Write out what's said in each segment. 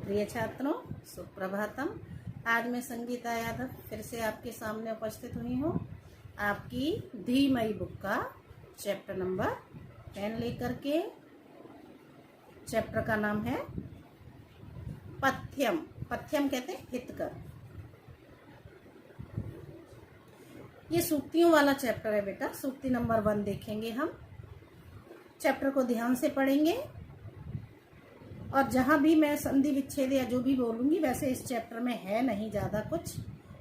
प्रिय छात्रों, सुप्रभातम। आज मैं संगीता यादव फिर से आपके सामने उपस्थित हुई हूँ आपकी धीमई बुक का चैप्टर नंबर 10 लेकर के। चैप्टर का नाम है पथ्यम। पथ्यम कहते हैं हितकर। ये सूक्तियों वाला चैप्टर है बेटा। सूक्ति नंबर 1 देखेंगे हम। चैप्टर को ध्यान से पढ़ेंगे और जहाँ भी मैं संधि विच्छेद या जो भी बोलूँगी, वैसे इस चैप्टर में है नहीं ज़्यादा कुछ,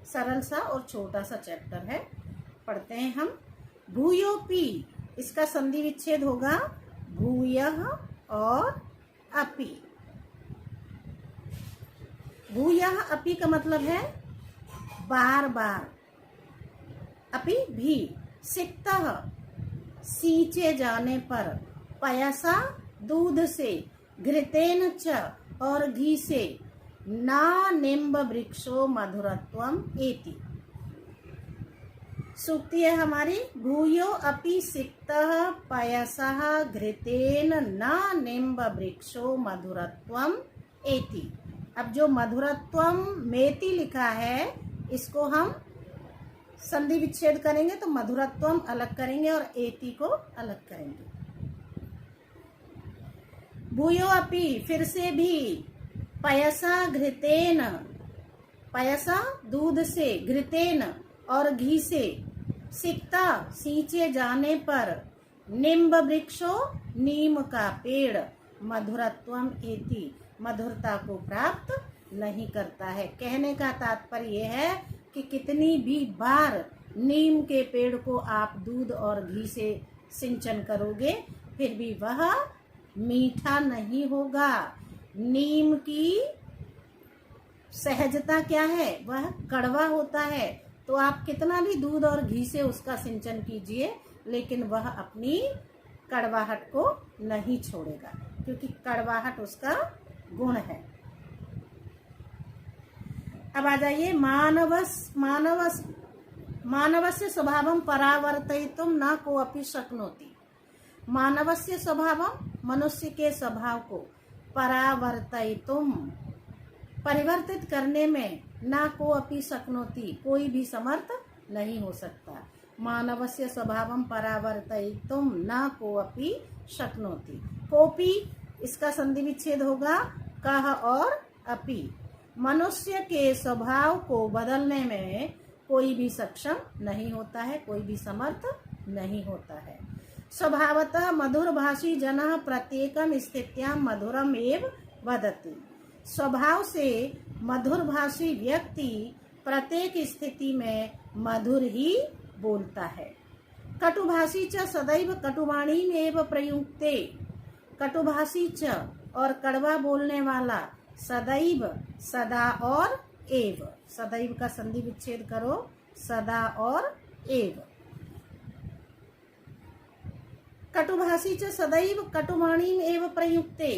सरल सा और छोटा सा चैप्टर है। पढ़ते हैं हम। भूयोपि, इसका संधि विच्छेद होगा भूयः और अपि। भूयः अपि का मतलब है बार बार, अपि भी। सिक्तः, सींचे जाने पर। पयसा, दूध से। घृतेन च, और घी से। ना निम्ब वृक्षो मधुरत्वम एति। सूक्ति है हमारी। भूयो अपि सिक्तः पयसः घृतेन ना निम्ब वृक्षो मधुरत्वम एति। अब जो मधुरत्वम मेति लिखा है, इसको हम संधि विच्छेद करेंगे तो मधुरत्वम अलग करेंगे और एति को अलग करेंगे। भूयो अपि, फिर से भी। पयसा घृतेन, पयसा दूध से। घृतेन, और घी से। सिक्ता, सींचे जाने पर। निम्ब वृक्षो, नीम का पेड़। मधुरत्वम एति, मधुरता को प्राप्त नहीं करता है। कहने का तात्पर्य यह है कि कितनी भी बार नीम के पेड़ को आप दूध और घी से सिंचन करोगे, फिर भी वह मीठा नहीं होगा। नीम की सहजता क्या है? वह कड़वा होता है। तो आप कितना भी दूध और घी से उसका सिंचन कीजिए, लेकिन वह अपनी कड़वाहट को नहीं छोड़ेगा, क्योंकि कड़वाहट उसका गुण है। अब आ जाइए। मानवस्य स्वभावं परावर्तयितुं न कोऽपि शक्नोति। मानवस्य स्वभावं, मनुष्य के स्वभाव को। परावर्तयितुं, परिवर्तित करने में। ना कोऽपि शक्नोति, कोई भी समर्थ नहीं हो सकता। मानवस्य स्वभावं परावर्तयितुं न कोऽपि शक्नोति। कोऽपि, इसका संधि विच्छेद होगा कः और अपि। मनुष्य के स्वभाव को बदलने में कोई भी सक्षम नहीं होता है, कोई भी समर्थ नहीं होता है। स्वभावतः मधुरभाषी जनः प्रत्येकम स्थित्यां मधुरम एव वदति। स्वभाव से मधुरभाषी व्यक्ति प्रत्येक स्थिति में मधुर ही बोलता है। कटुभाषी च सदैव कटुवाणी एव प्रयुक्ते। कटुभाषी च, और कड़वा बोलने वाला। सदैव, सदा और एव। सदैव का संधि विच्छेद करो, सदा और एव। कटुभाषी च सदैव कटुवाणी एव प्रयुक्ते।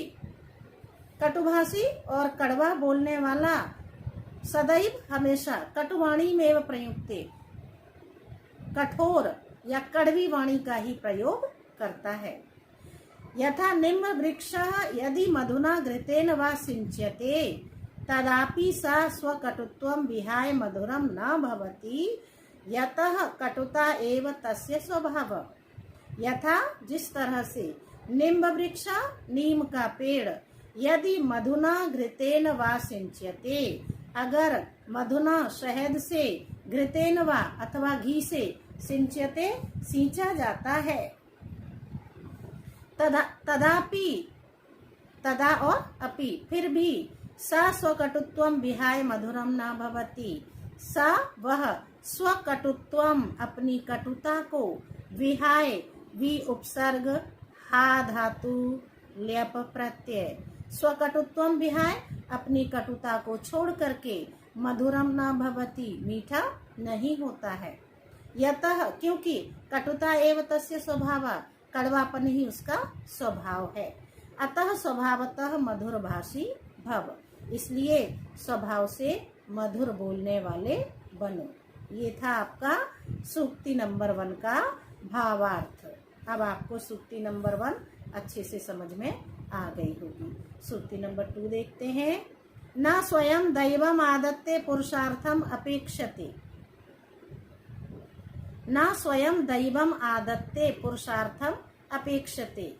कटुभाषी और कड़वा बोलने वाला सदैव, हमेशा। कटुवाणी में एव प्रयुक्ते, कठोर या कड़वी वाणी का ही प्रयोग करता है। यथा निम्ब वृक्षः यदि मधुना घृतेन वा सिंच्यते तदापि सा स्वकटुत्वं विहाय मधुरं न भवति, यतः कटुता एव तस्य स्वभावः। यथा, जिस तरह से। निम्ब वृक्ष, नीम का पेड़। यदि मधुना घृतेन वा सिंच्यते, अगर मधुना शहद से। घृतेन वा, अथवा घी से। सिंच्यते, सींचा जाता है। तदापि, तदा और अपि, फिर भी। सा स्वकटुत्वं विहाय मधुरम न भवति। सा, वह। स्वकटुत्वम, अपनी कटुता को। विहाय, वि उपसर्ग, हा धातु, ल्यप प्रत्यय। स्वकटुत्वम विहाय, अपनी कटुता को छोड़ करके। मधुरम न भवति, मीठा नहीं होता है। यतः, क्योंकि। कटुता एव तस्य स्वभावः, कड़वापन ही उसका स्वभाव है। अतः स्वभावतः मधुर भाषी भव, इसलिए स्वभाव से मधुर बोलने वाले बनो। ये था आपका सूक्ति नंबर 1 का भावार्थ। अब आपको सूक्ति नंबर 1 अच्छे से समझ में आ गई होगी। सूक्ति नंबर 2 देखते हैं। न स्वयं दैवम आदत्ते पुरुषार्थम अपेक्षते। न स्वयं दैवम आदत्ते पुरुषार्थम अपेक्षते।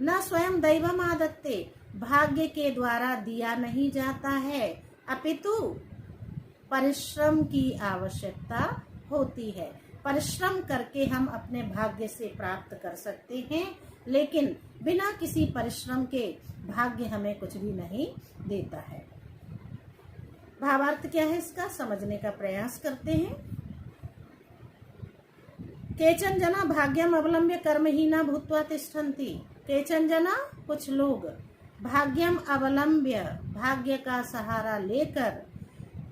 न स्वयं दैवम आदत्ते, भाग्य के द्वारा दिया नहीं जाता है, अपितु परिश्रम की आवश्यकता होती है। परिश्रम करके हम अपने भाग्य से प्राप्त कर सकते हैं, लेकिन बिना किसी परिश्रम के भाग्य हमें कुछ भी नहीं देता है। भावार्थ क्या है इसका समझने का प्रयास करते हैं। केचन जना भाग्यम अवलंब्य कर्महीना भूत्वा तिष्ठन्ति। केचन जना, कुछ लोग, भाग्यम अवलंब्य, भाग्य का सहारा लेकर,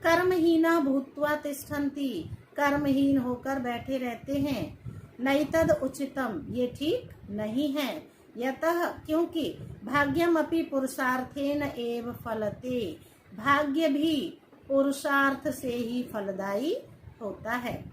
कर्महीना भूत्वा तिष्ठन्ति, कर्महीन होकर बैठे रहते हैं। नैतद उचितम, ये ठीक नहीं है। यतः, क्योंकि भाग्यम अपि पुरुषार्थेन एव फलते, भाग्य भी पुरुषार्थ से ही फलदायी होता है।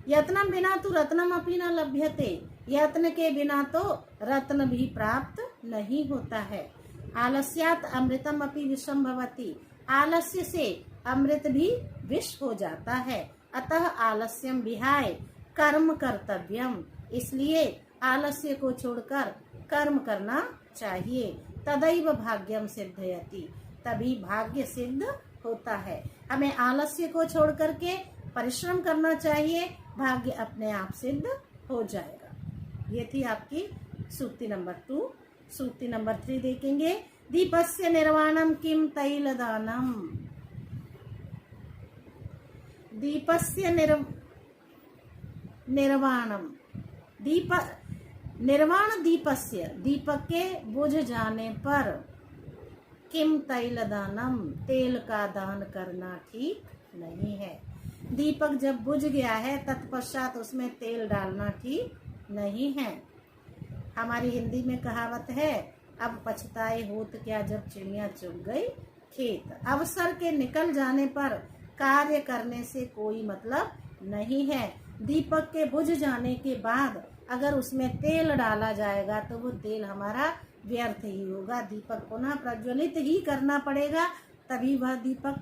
यत्नम बिना तो रत्नम अपि न लभ्यते, यत्न के बिना तो रत्न भी प्राप्त नहीं होता है। आलस्यात अमृतम अपि विषम भवति, आलस्य से अमृत भी विष हो जाता है। अतः आलस्यम विहाय कर्म कर्तव्यम, इसलिए आलस्य को छोड़कर कर्म करना चाहिए। तदैव भाग्यम सिद्धयति, तभी भाग्य सिद्ध होता है। हमें आलस्य को छोड़ करके परिश्रम करना चाहिए, भाग्य अपने आप सिद्ध हो जाएगा। ये थी आपकी सूक्ति नंबर 2। सूक्ति नंबर 3 देखेंगे। दीपस्य निर्वाणम किम तैलदानम। दीपस्य निर्वाणम, निर्वाण दीपस्य, दीपक के बुझ जाने पर, किम तैलदानम, तेल का दान करना ठीक नहीं है। दीपक जब बुझ गया है तत्पश्चात उसमें तेल डालना ठीक नहीं है। हमारी हिंदी में कहावत है, अब पछताए होत क्या जब चिड़िया चुग गई खेत। अवसर के निकल जाने पर कार्य करने से कोई मतलब नहीं है। दीपक के बुझ जाने के बाद अगर उसमें तेल डाला जाएगा तो वो तेल हमारा व्यर्थ ही होगा। दीपक पुनः प्रज्वलित ही करना पड़ेगा, तभी वह दीपक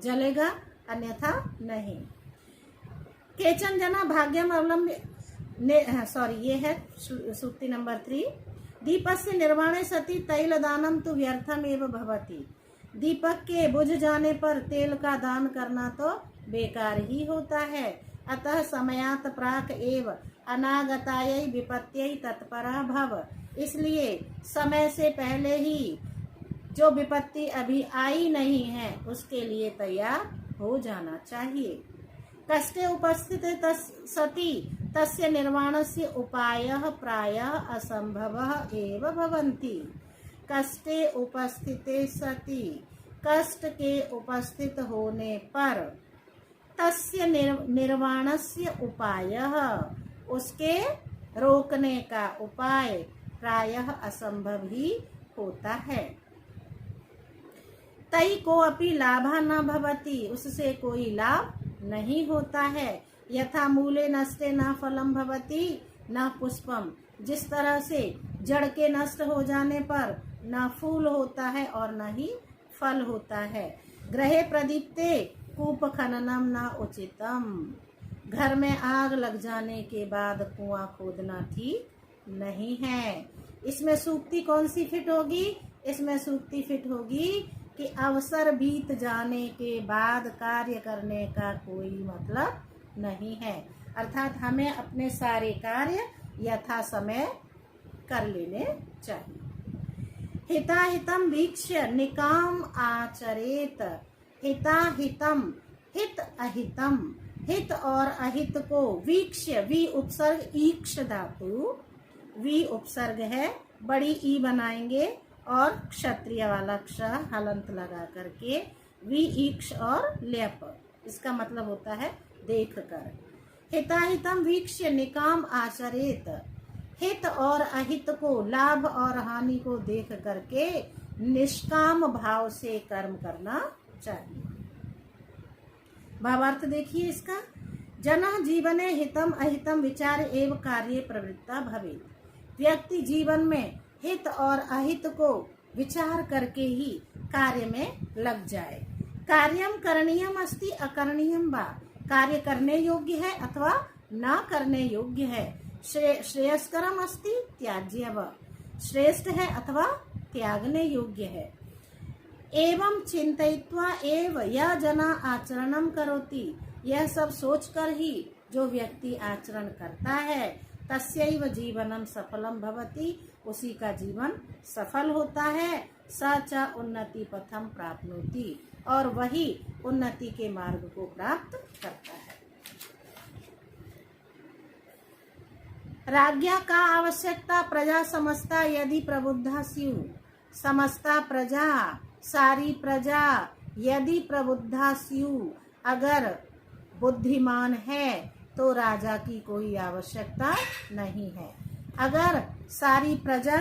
जलेगा, अन्यथा नहीं। केचन जना भाग्यम अवलंब्य, ये है सूक्ति नंबर 3। दीपस्य निर्वाणे सति तैलदानम तु व्यर्थम एव भवति। दीपक के बुझ जाने पर तेल का दान करना तो बेकार ही होता है। अतः समयात प्राक एव अनागतायै विपत्त्यै तत्परा भव, इसलिए समय से पहले ही जो विपत्ति अभी आई नहीं है उसके लिए तैयार हो जाना चाहिए। कष्टे उपस्थिते सति तस्य निर्वाणस्य उपायः प्रायः असंभवः एव भवन्ति। कष्टे उपस्थिते सति, कष्ट के उपस्थित होने पर, तस्य निर्वाणस्य उपायः, उसके रोकने का उपाय, प्रायः असंभव ही होता है। तई को अपि लाभा न भवति, उससे कोई लाभ नहीं होता है। यथा मूले नष्टे न फलम भवति न पुष्पम, जिस तरह से जड़ के नष्ट हो जाने पर न फूल होता है और न ही फल होता है। गृहे प्रदीप्ते कूप खननम न उचितम, घर में आग लग जाने के बाद कुआं खोदना ठीक नहीं है। इसमें सूक्ति कौन सी फिट होगी? इसमें सूक्ति फिट होगी कि अवसर बीत जाने के बाद कार्य करने का कोई मतलब नहीं है। अर्थात हमें अपने सारे कार्य यथा समय कर लेने चाहिए। हिताहितम वीक्ष्य निकाम आचरेत। हिताहितम, हित अहितम, हित और अहित को वीक्ष्य, वी उपसर्ग, ईक्ष धातु, वी उपसर्ग है, बड़ी ई बनाएंगे और क्षत्रिय वाला क्ष हलंत लगा करके वी ईक्ष और ल्यप, इसका मतलब होता है देख कर। हिताहितम वीक्ष्य निकाम आचरेत, हित और अहित को, लाभ और हानि को देख करके निष्काम भाव से कर्म करना चाहिए। भावार्थ देखिए इसका। जनः जीवने हितम अहितम विचार एवं कार्य प्रवृत्ता भवेत्। व्यक्ति जीवन में हित और अहित को विचार करके ही कार्य में लग जाए। कार्यम करणीयम अस्ति अकरणीयम वा, कार्य करने योग्य है अथवा न करने योग्य है। श्रेयस्करम अस्ति त्याज्य वा, श्रेष्ठ है अथवा त्यागने योग्य है। एवं चिंतयित्वा एव यह जना आचरणम करोति, यह सब सोचकर ही जो व्यक्ति आचरण करता है, तस्यैव जीवनम सफलम भवति, उसी का जीवन सफल होता है। स च उन्नति पथम प्राप्नोति, और वही उन्नति के मार्ग को प्राप्त करता है। राज्ञा का आवश्यकता प्रजा समस्ता यदि प्रबुद्धा स्यु, समस्ता प्रजा, सारी प्रजा यदि प्रबुद्धा स्यु, अगर बुद्धिमान है तो राजा की कोई आवश्यकता नहीं है। अगर सारी प्रजा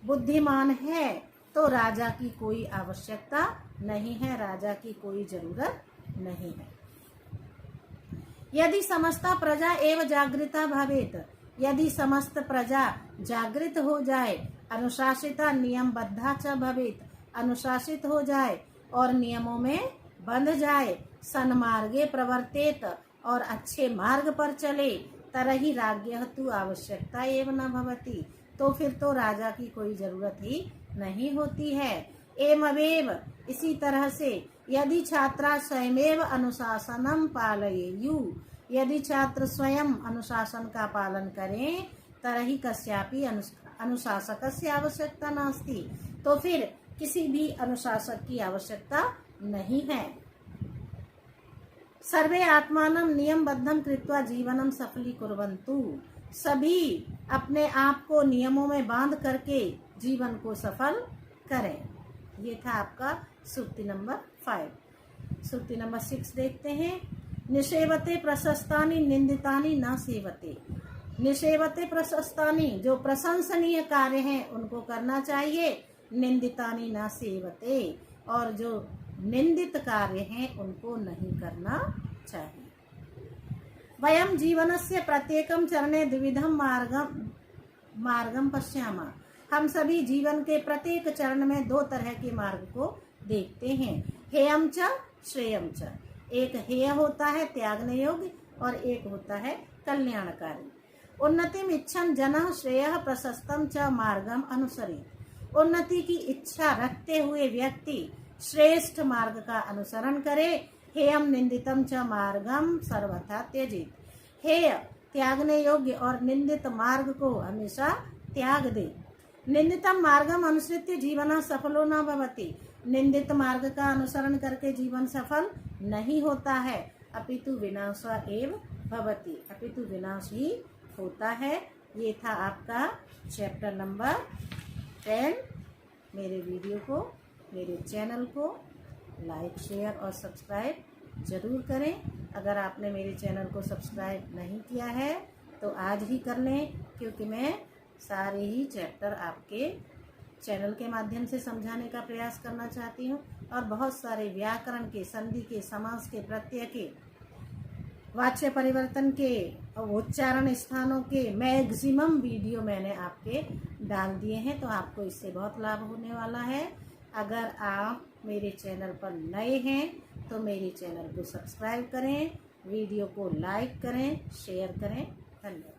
बुद्धिमान है तो राजा की कोई आवश्यकता नहीं है, राजा की कोई जरूरत नहीं है। यदि समस्त प्रजा एवं जागृता भवेत, यदि समस्त प्रजा जागृत हो जाए, अनुशासिता नियमबद्धा च भवेत, अनुशासित हो जाए और नियमों में बंध जाए, सन्मार्गे प्रवर्तेत, और अच्छे मार्ग पर चले, तरहि राज्ञः तु आवश्यकता एव न भवति, तो फिर तो राजा की कोई जरूरत ही नहीं होती है। एवमेव, इसी तरह से यदि छात्रा स्वयमेव अनुशासनम पालयेयु, यदि छात्र स्वयं अनुशासन का पालन करें, तरहि कस्यापि अनुशासकस्य आवश्यकता नास्ति, तो फिर किसी भी अनुशासक की आवश्यकता नहीं है। सर्वे आत्मानं नियमबद्धं कृत्वा जीवनं सफलीकुर्वन्तु, सभी अपने आप को नियमों में बांध करके जीवन को सफल करें। ये था आपका सूक्ति नंबर 5। सूक्ति नंबर 6 देखते हैं। निषेवते प्रशस्तानि निंदितानि न सेवते, निषेवते प्रशस्तानि, जो प्रशंसनीय कार्य हैं उनको करना चाहिए, निंदितानि न सेवते, और जो निंदित कार्य हैं उनको नहीं करना चाहिए। वयम जीवनस्य प्रत्येकम चरणे द्विविधम मार्गम पश्यामः, हम सभी जीवन के प्रत्येक चरण में 2 तरह के मार्ग को देखते हैं। हेयम च श्रेयम च, एक हेय होता है त्यागने योग्य और एक होता है कल्याणकारी। उन्नतिम इच्छन जनः श्रेयः प्रशस्तम च मार्गम अनुसरेत्, उन्नति की इच्छा रखते हुए व्यक्ति श्रेष्ठ मार्ग का अनुसरण करे। हेयम निंदितम च मार्गम सर्वथा त्यजेत्, हेय त्यागने योग्य और निंदित मार्ग को हमेशा त्याग दे। निंदितम मार्गम अनुसृत्य जीवन सफलो न भवति, निंदित मार्ग का अनुसरण करके जीवन सफल नहीं होता है, अपितु विनाश एव भवति, अपितु विनाश ही होता है। ये था आपका चैप्टर नंबर 10। मेरे वीडियो को, मेरे चैनल को लाइक, शेयर और सब्सक्राइब जरूर करें। अगर आपने मेरे चैनल को सब्सक्राइब नहीं किया है तो आज ही कर लें, क्योंकि मैं सारे ही चैप्टर आपके चैनल के माध्यम से समझाने का प्रयास करना चाहती हूँ, और बहुत सारे व्याकरण के, संधि के, समास के, प्रत्यय के, वाच्य परिवर्तन के और उच्चारण स्थानों के मैक्सिमम वीडियो मैंने आपके डाल दिए हैं, तो आपको इससे बहुत लाभ होने वाला है। अगर आप मेरे चैनल पर नए हैं तो मेरे चैनल को सब्सक्राइब करें, वीडियो को लाइक करें, शेयर करें। धन्यवाद।